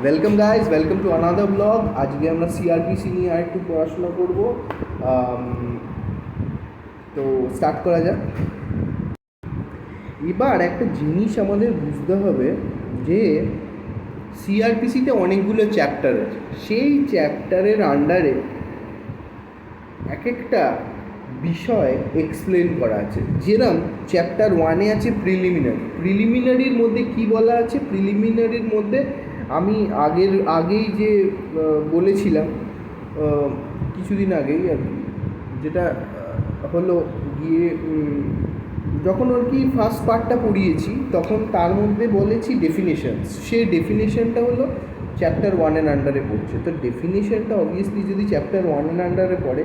Welcome guys, welcome to another blog. আজকে আমরা CrPC নিয়ে আর একটু পড়াশোনা করবো। তো স্টার্ট করা যাক। এবার একটা জিনিস আমাদের বুঝতে হবে যে সিআরপিসিতে অনেকগুলো চ্যাপ্টার আছে। সেই চ্যাপ্টারের আন্ডারে এক একটা বিষয় এক্সপ্লেন করা আছে। যেরকম চ্যাপ্টার 1-এ আছে প্রিলিমিনারির মধ্যে কি বলা আছে? প্রিলিমিনারির মধ্যে আমি আগেই যে বলেছিলাম কিছুদিন আগেই আর কি, যেটা হলো গিয়ে যখন আর কি ফার্স্ট পার্টটা পড়িয়েছি তখন তার মধ্যে বলেছি ডেফিনেশনস। সেই ডেফিনেশনটা হলো চ্যাপ্টার 1-এর আন্ডারে পড়ছে। তো ডেফিনেশনটা অবভিয়াসলি যদি চ্যাপ্টার 1-এর আন্ডারে পড়ে,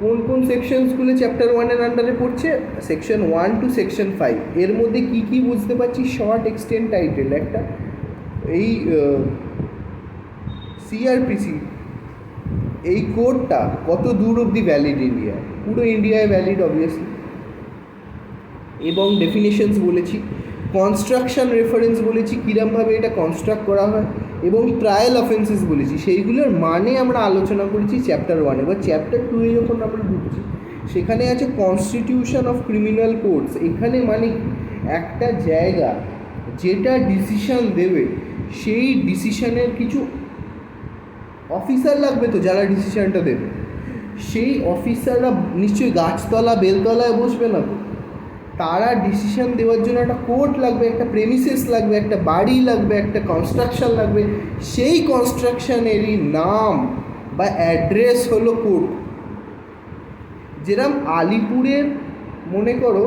কোন কোন সেকশনসগুলো চ্যাপ্টার 1-এর আন্ডারে পড়ছে? Section 1 to section 5। এর মধ্যে কি কি বুঝতে পারছি? শর্ট এক্সটেন্ড টাইটেল একটা, এই সিআরপিসি এই কোডটা কত দূর অবধি ভ্যালিড ইন্ডিয়ায়? পুরো ইন্ডিয়ায় ভ্যালিড অবভিয়াসলি। এবং ডেফিনেশনস বলেছি, কনস্ট্রাকশন রেফারেন্স বলেছি, কীরমভাবে এটা কনস্ট্রাক্ট করা হয়, এবং ট্রায়াল অফেন্সেস বলেছি। সেইগুলোর মানে আমরা আলোচনা করেছি চ্যাপ্টার 1। এবার চ্যাপ্টার 2-এ যখন আমরা ঢুকছি, সেখানে আছে কনস্টিটিউশন অফ ক্রিমিনাল কোডস। এখানে মানে একটা জায়গা যেটা ডিসিশন দেবে, সেই ডিসিশনের কিছু অফিসার লাগবে, তো যারা ডিসিশনটা দেবে সেই অফিসাররা নিশ্চয়ই গাছতলা বেলতলায় বসবে না, তো তারা ডিসিশন দেওয়ার জন্য একটা কোর্ট লাগবে, একটা প্রেমিসেস লাগবে, একটা বাড়ি লাগবে, একটা কনস্ট্রাকশন লাগবে। সেই কনস্ট্রাকশনেরই নাম বা অ্যাড্রেস হলো কোর্ট। যেরকম আলিপুরের মনে করো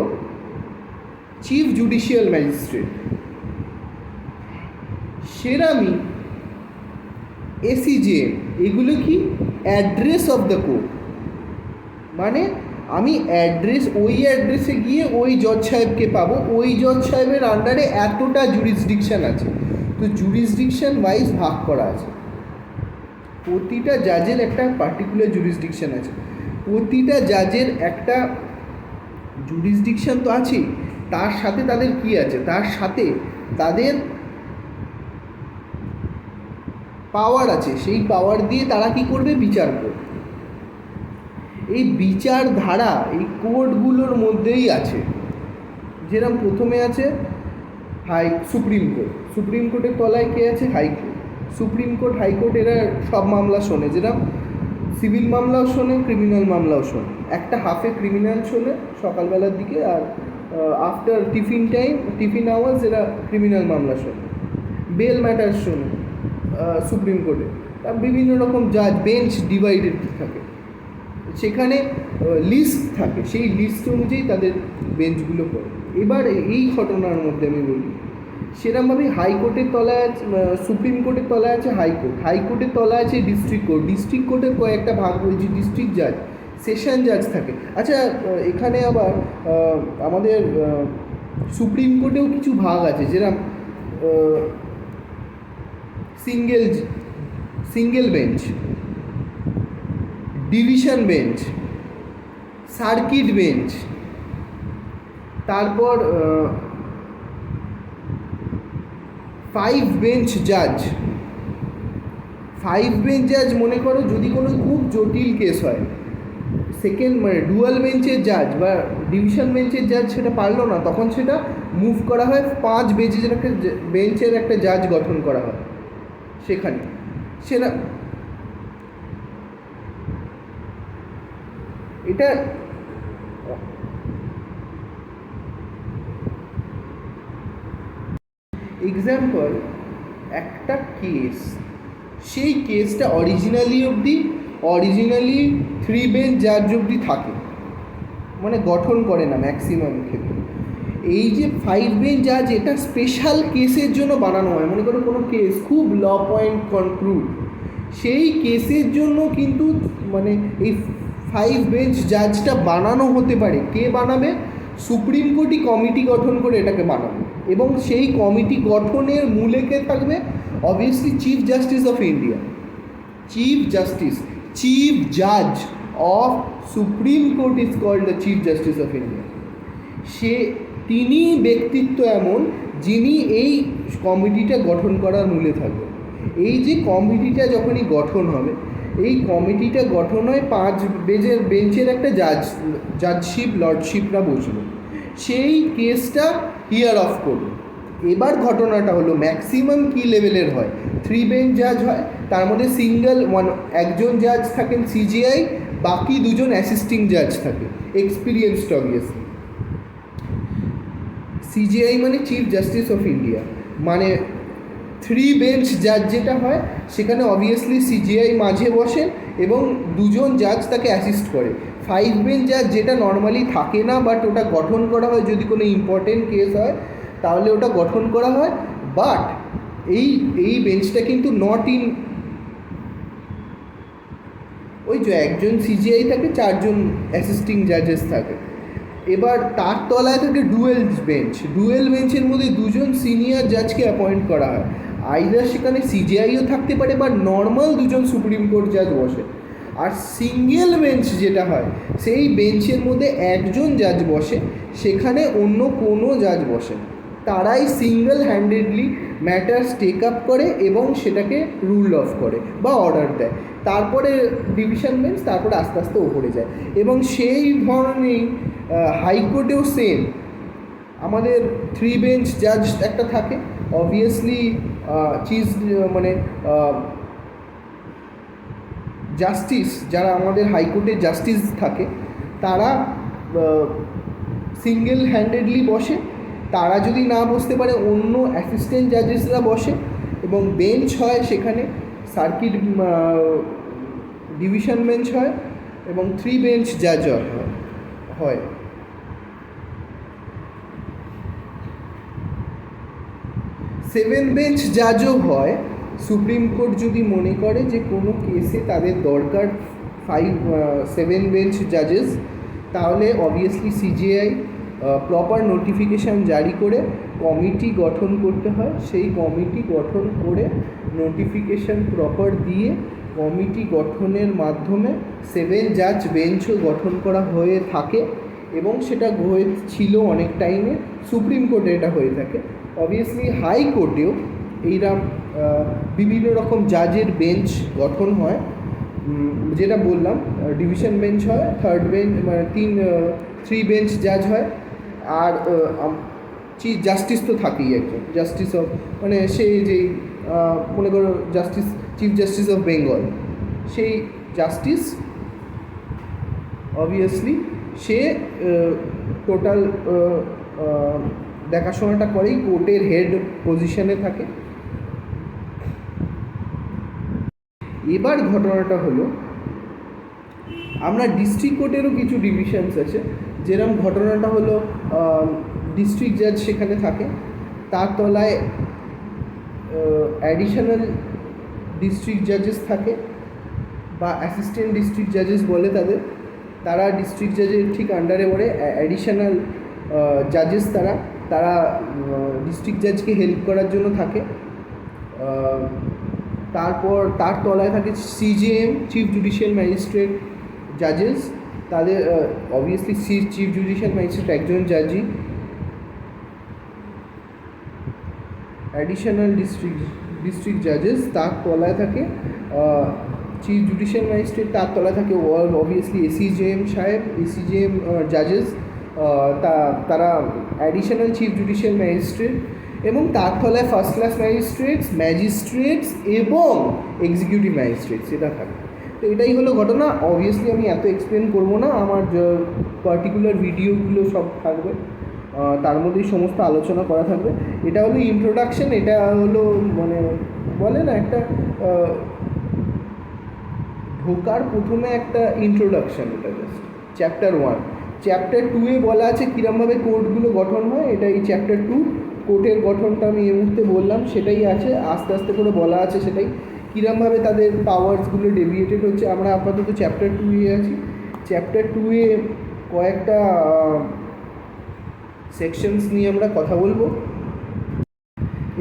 চিফ জুডিশিয়াল ম্যাজিস্ট্রেট, সেরামই এসিজেএম, এগুলো কি অ্যাড্রেস অফ দ্য কোর্ট। মানে আমি ওই অ্যাড্রেসে গিয়ে ওই জজ সাহেবকে পাবো, ওই জজ সাহেবের আন্ডারে এতটা জুরিসডিকশান আছে। তো জুরিসডিকশান ওয়াইজ ভাগ করা আছে, প্রতিটা জাজের একটা পার্টিকুলার জুরিসডিকশান আছে। প্রতিটা জাজের একটা জুরিসডিকশান তো আছেই, তার সাথে তাদের কি আছে? তার সাথে তাদের পাওয়ার আছে। সেই পাওয়ার দিয়ে তারা কি করবে? বিচার করবে। এই বিচার ধারা এই কোর্টগুলোর মধ্যেই আছে। যেরকম প্রথমে আছে সুপ্রিম কোর্ট। সুপ্রিম কোর্টের তলায় কে আছে? হাইকোর্ট। সুপ্রিম কোর্ট হাইকোর্ট এরা সব মামলা শোনে, যেরকম সিভিল মামলাও শোনে, ক্রিমিনাল মামলাও শোনে। একটা হাফে ক্রিমিনাল শোনে সকালবেলার দিকে, আর আফটার টিফিন আওয়ার্স এরা ক্রিমিনাল মামলা শোনে। বেল ম্যাটার শোনে সুপ্রিম কোর্টে। বিভিন্ন রকম জাজ, বেঞ্চ ডিভাইডেড থাকে, সেখানে লিস্ট থাকে, সেই লিস্ট অনুযায়ী তাদের বেঞ্চগুলো পড়ে। এবার এই ঘটনার মধ্যে আমি বলি, সেরকমভাবে হাইকোর্টের তলায় আছে, সুপ্রিম কোর্টের তলায় আছে হাইকোর্ট, হাইকোর্টের তলায় আছে ডিস্ট্রিক্ট কোর্ট, ডিস্ট্রিক্ট কোর্টের কয়েকটা ভাগ বলছি, ডিস্ট্রিক্ট জাজ, সেশন জাজ থাকে। আচ্ছা, এখানে আবার আমাদের সুপ্রিম কোর্টেও কিছু ভাগ আছে, যেরকম single bench, division bench, circuit bench, তারপর 5 বেঞ্চ জাজ। 5 বেঞ্চ জাজ মনে করো যদি কোনো খুব জটিল কেস হয়, সেকেন্ড মানে ডুয়াল বেঞ্চের জাজ বা ডিভিশন বেঞ্চের জাজ সেটা পারলো না, তখন সেটা মুভ করা হয় 5 বেঞ্চের একটা জাজ গঠন করা হয় সেখানে। সেটা এটা এক্সাম্পল, একটা কেস, সেই কেসটা অরিজিনালি 3 বেঞ্চ জাজ অবধি থাকে, মানে গঠন করে না ম্যাক্সিমাম ক্ষেত্রে। এই যে 5 বেঞ্চ জাজ, এটা স্পেশাল কেসের জন্য বানানো হয়। মনে করো কোনো কেস খুব ল পয়েন্ট কনক্লুড, সেই কেসের জন্য কিন্তু মানে এই 5 বেঞ্চ জাজটা বানানো হতে পারে। কে বানাবে? সুপ্রিম কোর্টই কমিটি গঠন করে এটাকে বানাবে, এবং সেই কমিটি গঠনের মূলে কে থাকবে? Obviously chief justice of India. Chief জাজ of supreme court is called the chief justice of India. তিনি ব্যক্তিত্ব এমন যিনি এই কমিটিটা গঠন করার মূলে থাকবেন। এই যে কমিটিটা যখনই গঠন হবে, এই কমিটিটা গঠন হয় 5 বেঞ্চের একটা জাজশিপ লর্ডশিপরা বসবে, সেই কেসটা হিয়ার অফ করবে। এবার ঘটনাটা হলো ম্যাক্সিমাম কি লেভেলের হয়, 3 বেঞ্চ জাজ হয়, তার মধ্যে একজন জাজ থাকেন সিজিআই, বাকি 2 জন অ্যাসিস্টিং জাজ থাকে, এক্সপিরিয়েন্সড অবভিয়াসলি। সিজিআই মানে চিফ জাস্টিস অফ ইন্ডিয়া, মানে 3 বেঞ্চ জাজ যেটা হয় সেখানে অবভিয়াসলি সিজিআই মাঝে বসেন এবং 2 জন জাজ তাকে অ্যাসিস্ট করে। 5 বেঞ্চ জাজ যেটা নর্মালি থাকে না, বাট ওটা গঠন করা হয় যদি কোনো ইম্পর্টেন্ট কেস হয় তাহলে ওটা গঠন করা হয়। বাট এই বেঞ্চটা কিন্তু নট ইন, ওই যে একজন সিজিআই থাকে, 4 জন অ্যাসিস্টিং জাজেস থাকে। এবার তার তলায় থাকে ডুয়েল বেঞ্চের মধ্যে 2 জন সিনিয়র জাজকে অ্যাপয়েন্ট করা হয়। আইদার সেখানে সিজিআইও থাকতে পারে বা নর্মাল 2 জন সুপ্রিম কোর্ট জাজ বসে। আর সিঙ্গেল বেঞ্চ যেটা হয়, সেই বেঞ্চের মধ্যে 1 জন জাজ বসে, সেখানে অন্য কোনো জাজ বসে, তারাই single handedly matters take up করে এবং সেটাকে রুল অফ করে বা অর্ডার দেয়। তারপরে ডিভিশন বেঞ্চ, তারপরে আস্তে আস্তে ওপরে যায়। এবং সেই ধরনেরই হাইকোর্টেও সেম আমাদের 3 বেঞ্চ জাজ একটা থাকে, অবভিয়াসলি জাস্টিস যারা আমাদের হাইকোর্টের জাস্টিস থাকে তারা সিঙ্গেল হ্যান্ডেডলি বসে, তারা যদি না বসতে পারে অন্য অ্যাসিস্ট্যান্ট জাজেসরা বসে এবং বেঞ্চ হয় সেখানে সার্কিট ডিভিশন বেঞ্চ হয় এবং 3 বেঞ্চ জাজ হয়। সেভেন বেঞ্চ জাজও হয় সুপ্রিম কোর্ট যদি মনে করে যে কোনো কেসে তাদের দরকার 7 বেঞ্চ জাজেস, তাহলে অবভিয়াসলি সিজিআই প্রপার নোটিফিকেশান জারি করে কমিটি গঠন করতে হয়। সেই কমিটি গঠন করে নোটিফিকেশান প্রপার দিয়ে কমিটি গঠনের মাধ্যমে 7 জাজ বেঞ্চও গঠন করা হয়ে থাকে এবং সেটা হয়েছিল অনেক টাইমে। সুপ্রিম কোর্টে এটা হয়ে থাকে। অবভিয়াসলি হাইকোর্টেও এইরকম বিভিন্ন রকম জাজের বেঞ্চ গঠন হয়, যেটা বললাম ডিভিশন বেঞ্চ হয়, 3rd বেঞ্চ মানে 3 বেঞ্চ জাজ হয়। আর চিফ জাস্টিস তো থাকেই একজন, জাস্টিস অফ মানে সেই যেই মনে করো চিফ জাস্টিস অফ বেঙ্গল, সেই জাস্টিস অবভিয়াসলি সে টোটাল দেখাশোনাটা করেই, কোর্টের হেড পজিশনে থাকে। এবার ঘটনাটা হলো আমরা ডিস্ট্রিক্ট কোর্টেরও কিছু ডিভিশনস আছে, যেরকম ঘটনাটা হলো ডিস্ট্রিক্ট জাজ সেখানে থাকে, তার তলায় অ্যাডিশনাল ডিস্ট্রিক্ট জাজেস থাকে বা অ্যাসিস্ট্যান্ট ডিস্ট্রিক্ট জাজেস বলে তাদের, তারা ডিস্ট্রিক্ট জাজের ঠিক আন্ডারে পড়ে। অ্যাডিশনাল জাজেস তারা ডিস্ট্রিক্ট জাজকে হেল্প করার জন্য থাকে। তারপর তার তলায় থাকে সিজেএম, চিফ জুডিশিয়াল ম্যাজিস্ট্রেট জাজেস, তাদের অবভিয়াসলি চিফ জুডিশিয়াল ম্যাজিস্ট্রেট একজন জাজই। অ্যাডিশনাল ডিস্ট্রিক্ট জাজেস, তার তলায় থাকে চিফ জুডিশিয়াল ম্যাজিস্ট্রেট, তার তলায় থাকে অবভিয়াসলি এসিজেএম সাহেব, এসিজেএম জাজেস, তারা অ্যাডিশনাল চিফ জুডিশিয়াল ম্যাজিস্ট্রেট, এবং তার তলায় ফার্স্ট ক্লাস ম্যাজিস্ট্রেটস এবং এক্সিকিউটিভ ম্যাজিস্ট্রেটস এটা থাকে। তো এটাই হলো ঘটনা। অবভিয়াসলি আমি এত এক্সপ্লেন করবো না, আমার পার্টিকুলার ভিডিওগুলো সব থাকবে, তার মধ্যেই সমস্ত আলোচনা করা থাকবে। এটা হলো ইন্ট্রোডাকশন, এটা হলো মানে বলে না একটা ঢোকার প্রথমে একটা ইন্ট্রোডাকশন, এটা জাস্ট চ্যাপ্টার 1। চ্যাপ্টার 2-এ বলা আছে কীরমভাবে কোর্টগুলো গঠন হয়, এটা এই চ্যাপ্টার 2। কোর্টের গঠনটা আমি এই মুহূর্তে বললাম, সেটাই আছে, আস্তে আস্তে করে বলা আছে সেটাই, কীরমভাবে তাদের পাওয়ার্সগুলো ডেভিয়েটেড হচ্ছে। আমরা আপাতত চ্যাপ্টার 2-এ আছি। চ্যাপ্টার 2-এ কয়েকটা সেকশনস নিয়ে আমরা কথা বলবো।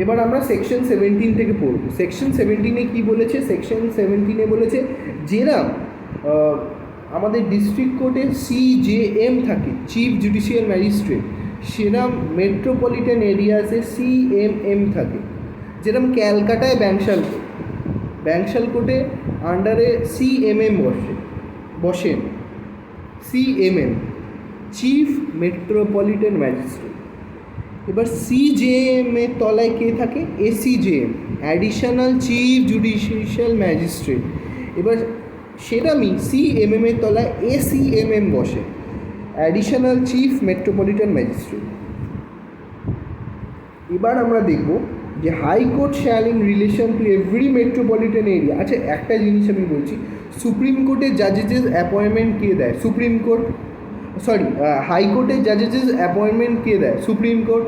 এবার আমরা সেকশন 17 থেকে পড়ব। সেকশন 17-এ কী বলেছে? সেকশন 17-এ বলেছে যেরাম আমাদের ডিস্ট্রিক্ট কোর্টে সিজেএম থাকে, চিফ জুডিশিয়াল ম্যাজিস্ট্রেট, সেরম মেট্রোপলিটন এরিয়াসে সিএমএম থাকে। যেরকম ক্যালকাটায় ব্যাংশাল কোর্টে আন্ডারে সিএমএম বসেন সিএমএম, চিফ মেট্রোপলিটন ম্যাজিস্ট্রেট। এবার সিজেএম এর তলায় কে থাকে? ACJM, additional chief judicial magistrate. এবার সেরমই সিএমএম এর তলায় এসিএমএম বসে, অ্যাডিশনাল চিফ মেট্রোপলিটন ম্যাজিস্ট্রেট। এবার আমরা দেখব যে high court shall in relation to every metropolitan area. আচ্ছা, একটা জিনিস আমি বলছি, সুপ্রিম কোর্টের জাজেসের অ্যাপয়েন্টমেন্ট কে দেয়? হাইকোর্টের জাজেসের অ্যাপয়েন্টমেন্ট কে দেয়? Supreme court.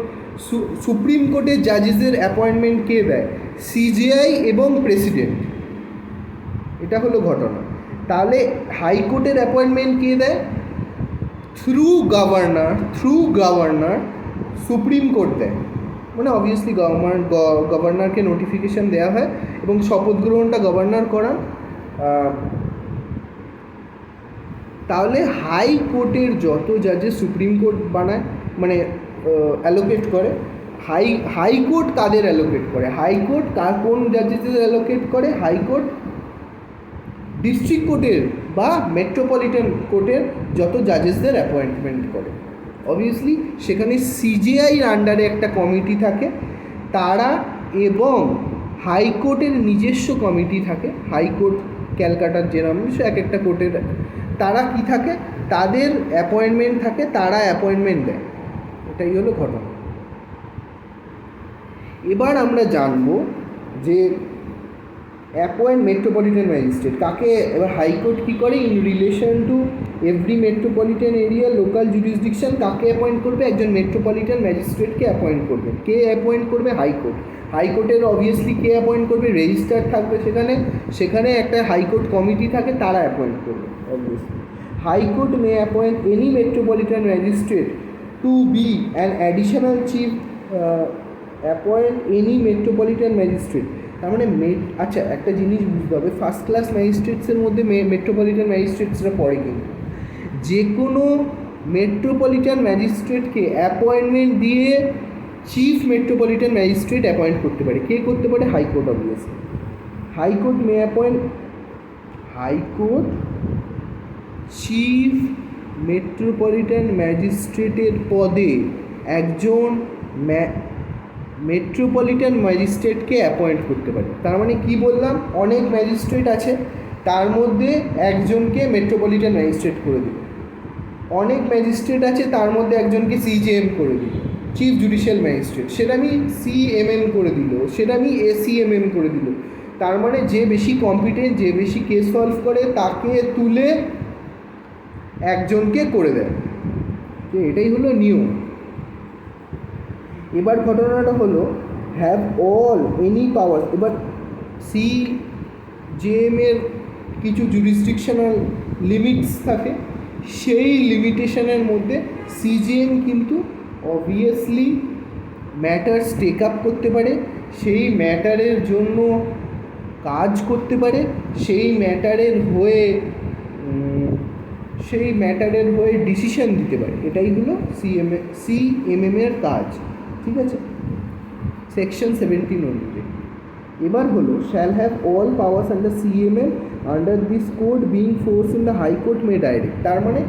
সুপ্রিম কোর্টের জাজেসের অ্যাপয়েন্টমেন্ট কে দেয়? সিজেআই এবং প্রেসিডেন্ট। এটা হলো ঘটনা। তাহলে হাইকোর্টের অ্যাপয়েন্টমেন্ট কে দেয়? থ্রু গভর্নর সুপ্রিম কোর্ট দেয়। মানে অবভিয়াসলি গভর্নরকে নোটিফিকেশান দেওয়া হয় এবং শপথ গ্রহণটা গভর্নর করান। তাহলে হাইকোর্টের যত জাজেস সুপ্রিম কোর্ট বানায়, মানে অ্যালোকেট করে, হাইকোর্ট তাদের অ্যালোকেট করে। হাইকোর্ট কোন জাজেসদের অ্যালোকেট করে? হাইকোর্ট ডিস্ট্রিক্ট কোর্টের বা মেট্রোপলিটন কোর্টের যত জাজেসদের অ্যাপয়েন্টমেন্ট করে। অবভিয়াসলি সেখানে সিজেআই আন্ডারে একটা কমিটি থাকে তারা, এবং হাইকোর্টের নিজস্ব কমিটি থাকে। হাইকোর্ট ক্যালকাটার যেরকম এক একটা কোর্টের তারা কি থাকে, তাদের অ্যাপয়েন্টমেন্ট থাকে, তারা অ্যাপয়েন্টমেন্ট দেয়। এটাই হলো ঘটনা। এবার আমরা জানব যে মেট্রোপলিটন ম্যাজিস্ট্রেট কাকে। এবার হাইকোর্ট কী করে? In relation to every metropolitan area local jurisdiction কাকে অ্যাপয়েন্ট করবে? একজন মেট্রোপলিটন ম্যাজিস্ট্রেটকে অ্যাপয়েন্ট করবে। কে অ্যাপয়েন্ট করবে? হাইকোর্ট। হাইকোর্টের অবভিয়াসলি কে অ্যাপয়েন্ট করবে? রেজিস্ট্রার থাকবে সেখানে একটা হাইকোর্ট কমিটি থাকে, তারা অ্যাপয়েন্ট করবে obviously. High court may appoint any metropolitan magistrate to be an additional chief appoint any metropolitan magistrate. তার মানে আচ্ছা, একটা জিনিস বুঝতে হবে, ফার্স্ট ক্লাস ম্যাজিস্ট্রেটসের মধ্যে মেট্রোপলিটন ম্যাজিস্ট্রেটসরা পড়ে, কিন্তু যে কোনো মেট্রোপলিটন ম্যাজিস্ট্রেটকে অ্যাপয়েন্টমেন্ট দিয়ে চিফ মেট্রোপলিটন ম্যাজিস্ট্রেট অ্যাপয়েন্ট করতে পারে। কে করতে পারে? High court obviously. High court may appoint high court chief metropolitan ম্যাজিস্ট্রেটের পদে একজন মেট্রোপলিটন ম্যাজিস্ট্রেটকে অ্যাপয়েন্ট করতে পারে। তার মানে কি বললাম? অনেক ম্যাজিস্ট্রেট আছে, তার মধ্যে একজনকে মেট্রোপলিটন ম্যাজিস্ট্রেট করে দিল। অনেক ম্যাজিস্ট্রেট আছে, তার মধ্যে একজনকে সিজেএম করে দিল, চিফ জুডিশিয়াল ম্যাজিস্ট্রেট। সেটা আমি সিএমএম করে দিল, সেটা আমি এসিএমএম করে দিল। তার মানে যে বেশি কম্পিটেন্ট, যে বেশি কেস সলভ করে, তাকে তুলে একজনকে করে দেয়। এটাই হলো নিয়ম। এবার ঘটনাটা হলো হ্যাভ অল এনি পাওয়ার। এবার সিজেএম এর কিছু জুরিসডিকশনাল লিমিটস থাকে, সেই লিমিটেশনের মধ্যে সিজেএম কিন্তু অবভিয়াসলি ম্যাটার্স টেক আপ করতে পারে, সেই ম্যাটারের জন্য কাজ করতে পারে, সেই ম্যাটারের হয়ে ডিসিশন দিতে পারে। এটাই হলো সিএমএম এর কাজ। ঠিক আছে, সেকশন 17 অনুযায়ী। এবার হলো shall have all powers under CMM under this code being force in the high court May direct. তার মানে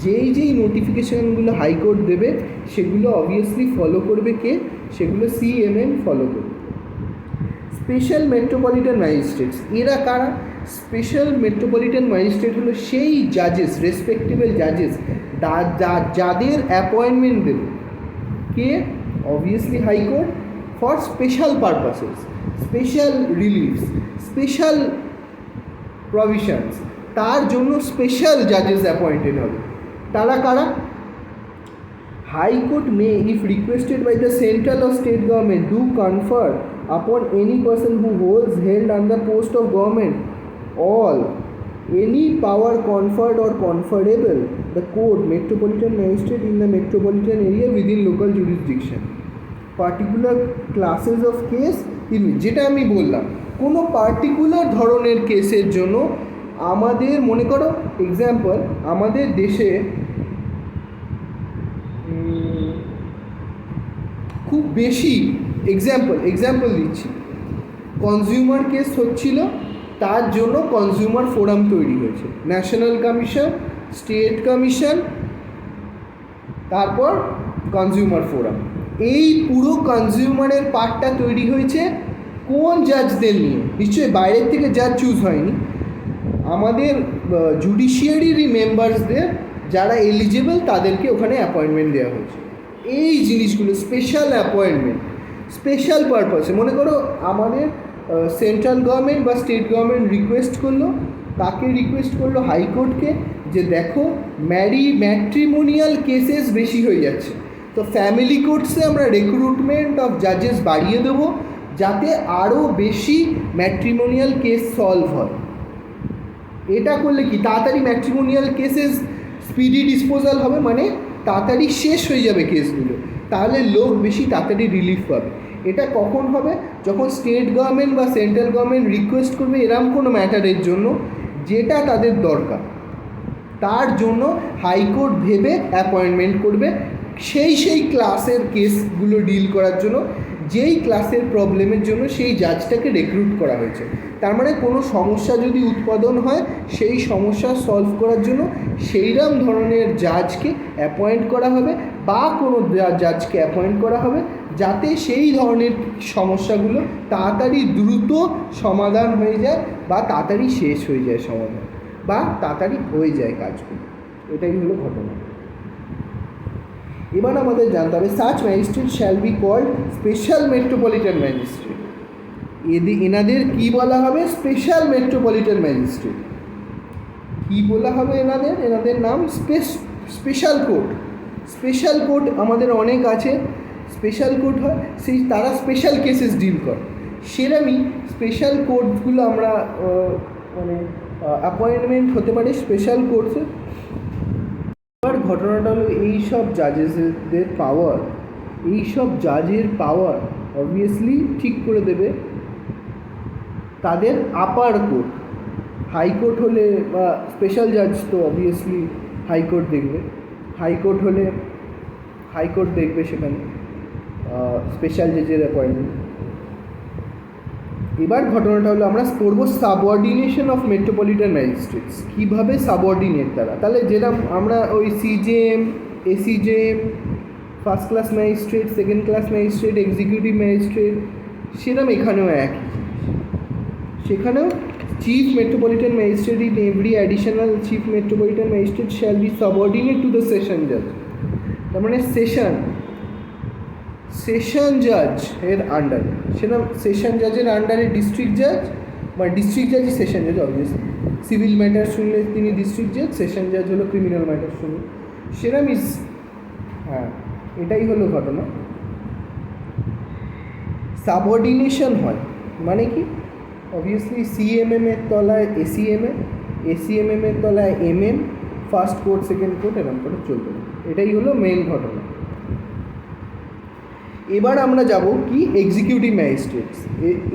যেই নোটিফিকেশানগুলো হাইকোর্ট দেবে সেগুলো অবভিয়াসলি ফলো করবে কে? সেগুলো সিএমএম ফলো করবে। স্পেশাল মেট্রোপলিটন ম্যাজিস্ট্রেটস, এরা কারা? স্পেশাল মেট্রোপলিটন ম্যাজিস্ট্রেট হলো সেই জাজেস, রেসপেক্টেবল জাজেস যাদের অ্যাপয়েন্টমেন্ট দেবে কে? Obviously high court, for special purposes, special reliefs, special provisions, তার জন্য স্পেশাল জাজেস অ্যাপয়েন্টেড হবে। তারা কারা? High court may if requested by the central or state government do confer upon any person who held on the post of government all any power conferred or conferable the court metropolitan magistrate in the metropolitan area within local jurisdiction particular classes of case in যেটা আমি বললাম, কোনো particular ধরনের কেসের জন্য আমাদের মনে করো এক্সাম্পল, আমাদের দেশে খুব বেশি এক্সাম্পল দিচ্ছি, কনজিউমার কেস হচ্ছিল, তার জন্য কনজিউমার ফোরাম তৈরি হয়েছে, ন্যাশনাল কমিশন, স্টেট কমিশন, তারপর কনজিউমার ফোরাম। এই পুরো কনজিউমারের পার্টটা তৈরি হয়েছে কোন জাজদের নিয়ে? নিশ্চয়ই বাইরের থেকে জাজ চুজ হয়নি, আমাদের জুডিশিয়ারি মেম্বার্সদের যারা এলিজেবল তাদেরকে ওখানে অ্যাপয়েন্টমেন্ট দেওয়া হয়েছে। এই জিনিসগুলো স্পেশাল অ্যাপয়েন্টমেন্ট, স্পেশাল পারপাসে। মনে করো আমাদের সেন্ট্রাল গভর্নমেন্ট বা স্টেট গভর্নমেন্ট রিকোয়েস্ট করলো, কাকে রিকোয়েস্ট করলো? হাইকোর্টকে, যে দেখো ম্যাট্রিমোনিয়াল কেসেস বেশি হয়ে যাচ্ছে, তো ফ্যামিলি কোর্টসে আমরা রিক্রুটমেন্ট অফ জাজেস বাড়িয়ে দেবো যাতে আরও বেশি ম্যাট্রিমোনিয়াল কেস সলভ হয়। এটা করলে কি তাড়াতাড়ি ম্যাট্রিমোনিয়াল কেসেস স্পিডি ডিসপোজাল হবে, মানে তাড়াতাড়ি শেষ হয়ে যাবে কেসগুলো, তাহলে লোক বেশি তাড়াতাড়ি রিলিফ পাবে। এটা কখন হবে? যখন স্টেট গভর্নমেন্ট বা সেন্ট্রাল গভর্নমেন্ট রিকোয়েস্ট করবে এরম কোনো ম্যাটারের জন্য যেটা তাদের দরকার, তার জন্য হাইকোর্ট ভেবে অ্যাপয়েন্টমেন্ট করবে সেই ক্লাসের কেসগুলো ডিল করার জন্য, যেই ক্লাসের প্রবলেমের জন্য সেই জাজটাকে রিক্রুট করা হয়েছে। তার মানে কোনো সমস্যা যদি উৎপাদন হয় সেই সমস্যা সলভ করার জন্য সেইরকম ধরনের জাজকে অ্যাপয়েন্ট করা হবে বা কোনো জাজকে অ্যাপয়েন্ট করা হবে যাতে সেই ধরনের সমস্যাগুলো তাড়াতাড়ি দ্রুত সমাধান হয়ে যায় বা তাড়াতাড়ি শেষ হয়ে যায় সমাধান, বা তাড়াতাড়ি হয়ে যায় কাজগুলো। এটাই হলো ঘটনা। এবার আমাদের জানতে হবে such magistrate shall be called special metropolitan magistrate. এনাদের কি বলা হবে? Special metropolitan magistrate. কি বলা হবে এনাদের নাম? Special court. স্পেশাল কোর্ট আমাদের অনেক আছে, স্পেশাল কোর্ট হয়, সেই তারা স্পেশাল কেসেস ডিল করে। সেরকমই স্পেশাল কোর্টগুলো আমরা মানে অ্যাপয়েন্টমেন্ট হতে পারে স্পেশাল কোর্টসে। এবার ঘটনাটা হলো এইসব জাজেসদের পাওয়ার, এইসব জাজের পাওয়ার অবভিয়াসলি ঠিক করে দেবে তাদের আপার কোর্ট। হাইকোর্ট হলে বা স্পেশাল জাজ তো অবভিয়াসলি হাইকোর্ট দেখবে, হাইকোর্ট হলে হাইকোর্ট দেখবে সেখানে স্পেশাল জাজের অ্যাপয়েন্টমেন্ট। এবার ঘটনাটা হলো আমরা পড়ব সাবঅর্ডিনেশন অফ মেট্রোপলিটন ম্যাজিস্ট্রেটস, কীভাবে সাবঅর্ডিনেট তারা। তাহলে যেরকম আমরা ওই CJM, ACJM, first class magistrate, second class magistrate, executive magistrate, সেরকম এখানেও একই। সেখানেও chief metropolitan magistrate in every additional chief metropolitan magistrate shall B subordinate to the session জাজ। তার মানে সেশন জাজ এর আন্ডারে, সেরকম সেশন জাজের আন্ডারে ডিস্ট্রিক্ট জাজ, বা ডিস্ট্রিক্ট জাজই সেশন জাজ অবভিয়াসলি। সিভিল ম্যাটার শুনলে তিনি ডিস্ট্রিক্ট জাজ, সেশন জাজ হলো ক্রিমিনাল ম্যাটার শুনলে। সেরকমই হ্যাঁ, এটাই হলো ঘটনা। সাবঅর্ডিনেশন হয় মানে কি? অবভিয়াসলি সিএমএম এর তলায় এসিএমএম, এসিএমএম এর তলায় MM, first court second court এরকম করে চলবে। এটাই হলো মেন ঘটনা। এবার আমরা যাব কি এক্সিকিউটিভ ম্যাজিস্ট্রেটস।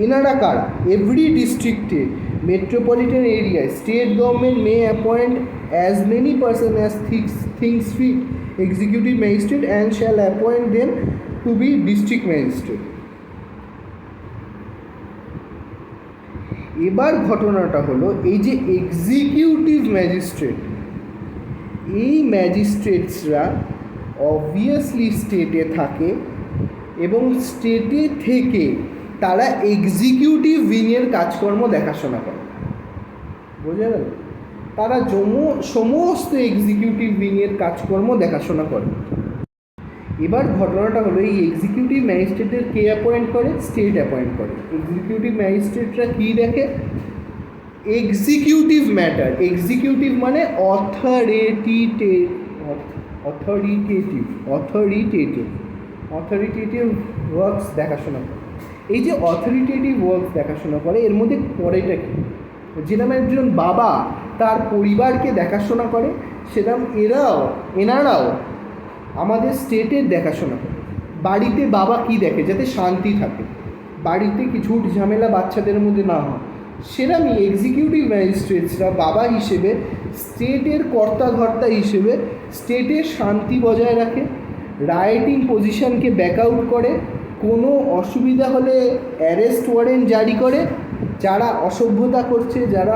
এনারা কারা? এভরি ডিস্ট্রিক্টে মেট্রোপলিটন এরিয়ায় state government may appoint as many person as things fit executive magistrate and shall appoint them to be district magistrate. এবার ঘটনাটা হলো এই যে এক্সিকিউটিভ ম্যাজিস্ট্রেট, এই ম্যাজিস্ট্রেটসরা অবভিয়াসলি স্টেটে থাকে এবং স্টেটে থেকে তারা এক্সিকিউটিভ উইংয়ের কাজকর্ম দেখাশোনা করে। বোঝা গেল? তারা সমস্ত এক্সিকিউটিভ উইংয়ের কাজকর্ম দেখাশোনা করে। এবার ঘটনাটা হলো এই এক্সিকিউটিভ ম্যাজিস্ট্রেটদের কে অ্যাপয়েন্ট করে? স্টেট অ্যাপয়েন্ট করে। এক্সিকিউটিভ ম্যাজিস্ট্রেটরা কী দেখে? Executive matter. এক্সিকিউটিভ মানে অথরিটেটিভ ওয়ার্কস দেখাশোনা করে। এই যে অথরিটেটিভ ওয়ার্কস দেখাশোনা করে এর মধ্যে পড়েটা কি? যেরকম একজন বাবা তার পরিবারকে দেখাশোনা করে, সেরকম এনারাও আমাদের স্টেটের দেখাশোনা করে। বাড়িতে বাবা কি দেখে? যাতে শান্তি থাকে, বাড়িতে কি ঝুট ঝামেলা বাচ্চাদের মধ্যে না হয়। সেরকমই এক্সিকিউটিভ ম্যাজিস্ট্রেটসরা বাবা হিসেবে, স্টেটের কর্তাধর্তা হিসেবে স্টেটের শান্তি বজায় রাখে, রাইটিং পজিশনকে ব্যাকআউট করে, কোনো অসুবিধা হলে অ্যারেস্ট ওয়ারেন্ট জারি করে, যারা অসভ্যতা করছে, যারা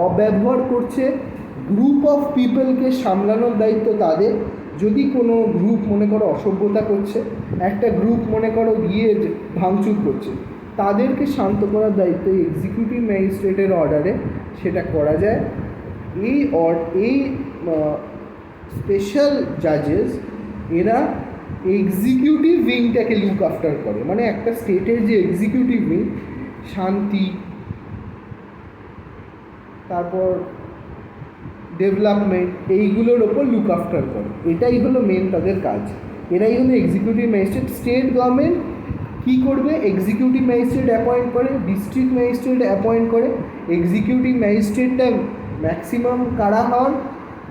অব্যবহার করছে, গ্রুপ অফ পিপলকে সামলানোর দায়িত্ব তাদের। যদি কোনো গ্রুপ মনে করো অসভ্যতা করছে, একটা গ্রুপ মনে করো গিয়ে ভাঙচুর করছে, তাদেরকে শান্ত করার দায়িত্ব এক্সিকিউটিভ ম্যাজিস্ট্রেটের অর্ডারে সেটা করা যায়। এই স্পেশাল জাজেস এরা এক্সিকিউটিভ উইংটাকে লুক আফটার করে, মানে একটা স্টেটের যে এক্সিকিউটিভ উইং, শান্তি, তারপর ডেভেলপমেন্ট, এইগুলোর ওপর লুক আফটার করে। এটাই হলো মেন তাদের কাজ। এরাই হলো এক্সিকিউটিভ ম্যাজিস্ট্রেট। স্টেট গভর্নমেন্ট কী করবে? এক্সিকিউটিভ ম্যাজিস্ট্রেট অ্যাপয়েন্ট করে, ডিস্ট্রিক্ট ম্যাজিস্ট্রেট অ্যাপয়েন্ট করে। এক্সিকিউটিভ ম্যাজিস্ট্রেটটা ম্যাক্সিমাম কারা হন?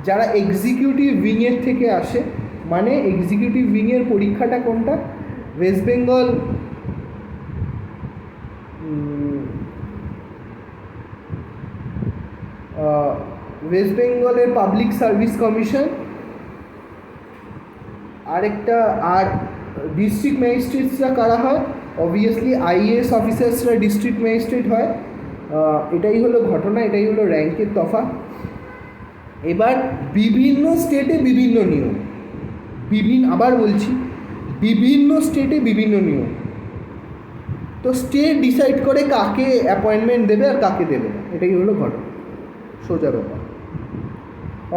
যারা এক্সিকিউটিভ উইংয়ের থেকে আসে। মানে এক্সিকিউটিভ উইংয়ের পরীক্ষাটা কোনটা? ওয়েস্ট বেঙ্গল ওয়েস্ট বেঙ্গলের পাবলিক সার্ভিস কমিশন, আরেকটা আর ডিস্ট্রিক্ট ম্যাজিস্ট্রেটসরা কারা হয়? অবভিয়াসলি আইএএস অফিসার্সরা ডিস্ট্রিক্ট ম্যাজিস্ট্রেট হয়। এটাই হলো ঘটনা, এটাই হলো র্যাঙ্কের তফাৎ। এবার বিভিন্ন স্টেটে বিভিন্ন নিয়ম, আবার বলছি, বিভিন্ন স্টেটে বিভিন্ন নিয়ম। তো স্টেট ডিসাইড করে কাকে অ্যাপয়েন্টমেন্ট দেবে আর কাকে দেবে না, এটাই হলো ঘটনা, সোজা ব্যাপার।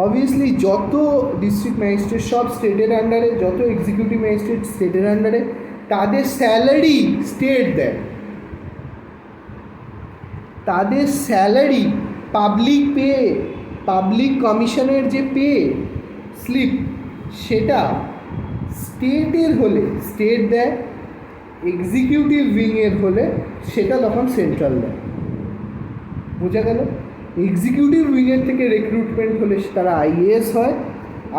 অবভিয়াসলি যত ডিস্ট্রিক্ট ম্যাজিস্ট্রেট সব স্টেটের আন্ডারে, যত এক্সিকিউটিভ ম্যাজিস্ট্রেট স্টেটের আন্ডারে, তাদের স্যালারি স্টেট দেয়। তাদের স্যালারি, পাবলিক পে, পাবলিক কমিশনের যে পে স্লিপ, সেটা স্টেটের হলে স্টেট দেয়, এক্সিকিউটিভ উইংয়ের হলে সেটা তখন সেন্ট্রাল দেয়। বোঝা গেল? এক্সিকিউটিভ উইংয়ের থেকে রিক্রুটমেন্ট হলে তারা আইএএস হয়,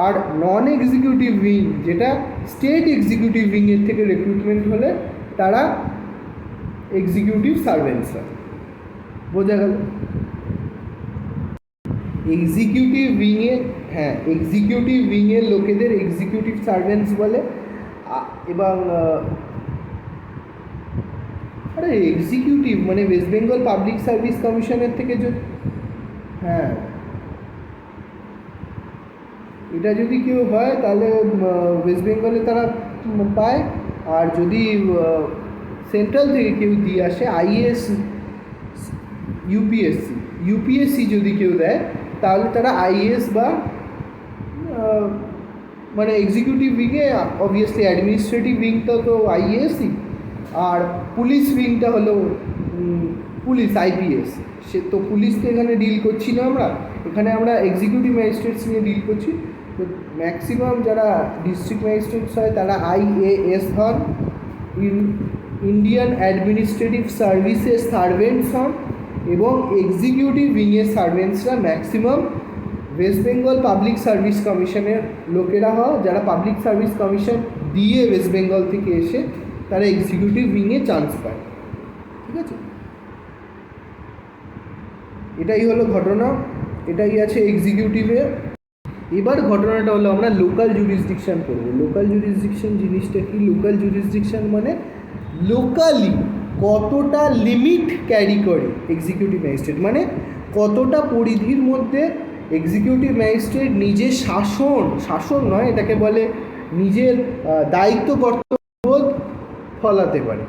আর নন এক্সিকিউটিভ উইং যেটা স্টেট এক্সিকিউটিভ উইংয়ের থেকে রিক্রুটমেন্ট হলে তারা এক্সিকিউটিভ সার্ভেন্টস হয়। বোঝা গেল? এক্সিকিউটিভ উইংয়ে, হ্যাঁ, এক্সিকিউটিভ উইংয়ের লোকেদের এক্সিকিউটিভ সার্ভেন্টস বলে। এবং আরে এক্সিকিউটিভ মানে ওয়েস্ট বেঙ্গল পাবলিক সার্ভিস কমিশনের থেকে যদি, হ্যাঁ, এটা যদি কেউ হয় তাহলে ওয়েস্ট বেঙ্গলে তারা পায়। আর যদি সেন্ট্রাল থেকে কেউ দিয়ে আসে, আইএএস, ইউপিএসসি যদি কেউ দেয়, তাহলে তারা আইএএস বা মানে এক্সিকিউটিভ উইংয়ে অবভিয়াসলি অ্যাডমিনিস্ট্রেটিভ উইংটা তো আইএএসই, আর পুলিশ উইংটা হলো পুলিশ, আইপিএস। সে তো পুলিশকে এখানে ডিল করছি না আমরা, এখানে আমরা এক্সিকিউটিভ ম্যাজিস্ট্রেটস নিয়ে ডিল করছি। তো ম্যাক্সিমাম যারা ডিস্ট্রিক্ট ম্যাজিস্ট্রেটস হয় তারা আইএএস হন, ইন্ডিয়ান অ্যাডমিনিস্ট্রেটিভ সার্ভিসেস সার্ভেন্টস হন, এবং এক্সিকিউটিভ উইংয়ের সার্ভেন্টসরা maximum West Bengal public service কমিশনের লোকেরা হয়, যারা পাবলিক সার্ভিস কমিশন দিয়ে ওয়েস্ট বেঙ্গল থেকে এসে তারা এক্সিকিউটিভ উইংয়ে চান্স পায়। ঠিক আছে, এটাই হলো ঘটনা, এটাই আছে এক্সিকিউটিভে। এবার ঘটনাটা হলো আমরা লোকাল জুরিসডিকশন করব। লোকাল জুরিসডিকশন জিনিসটা কি? লোকাল জুরিসডিকশন মানে লোকালি কতটা লিমিট ক্যারি করে এক্সিকিউটিভ ম্যাজিস্ট্রেট, মানে কতটা পরিধির মধ্যে এক্সিকিউটিভ ম্যাজিস্ট্রেট নিজের শাসন নয়, এটাকে বলে নিজের দায়িত্ব কর্তব্যবোধ ফলাতে পারে।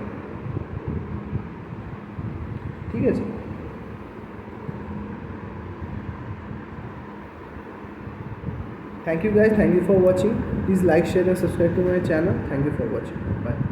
ঠিক আছে, thank you guys, thank you for watching. Please like, share and subscribe to my channel. Thank you for watching. Bye.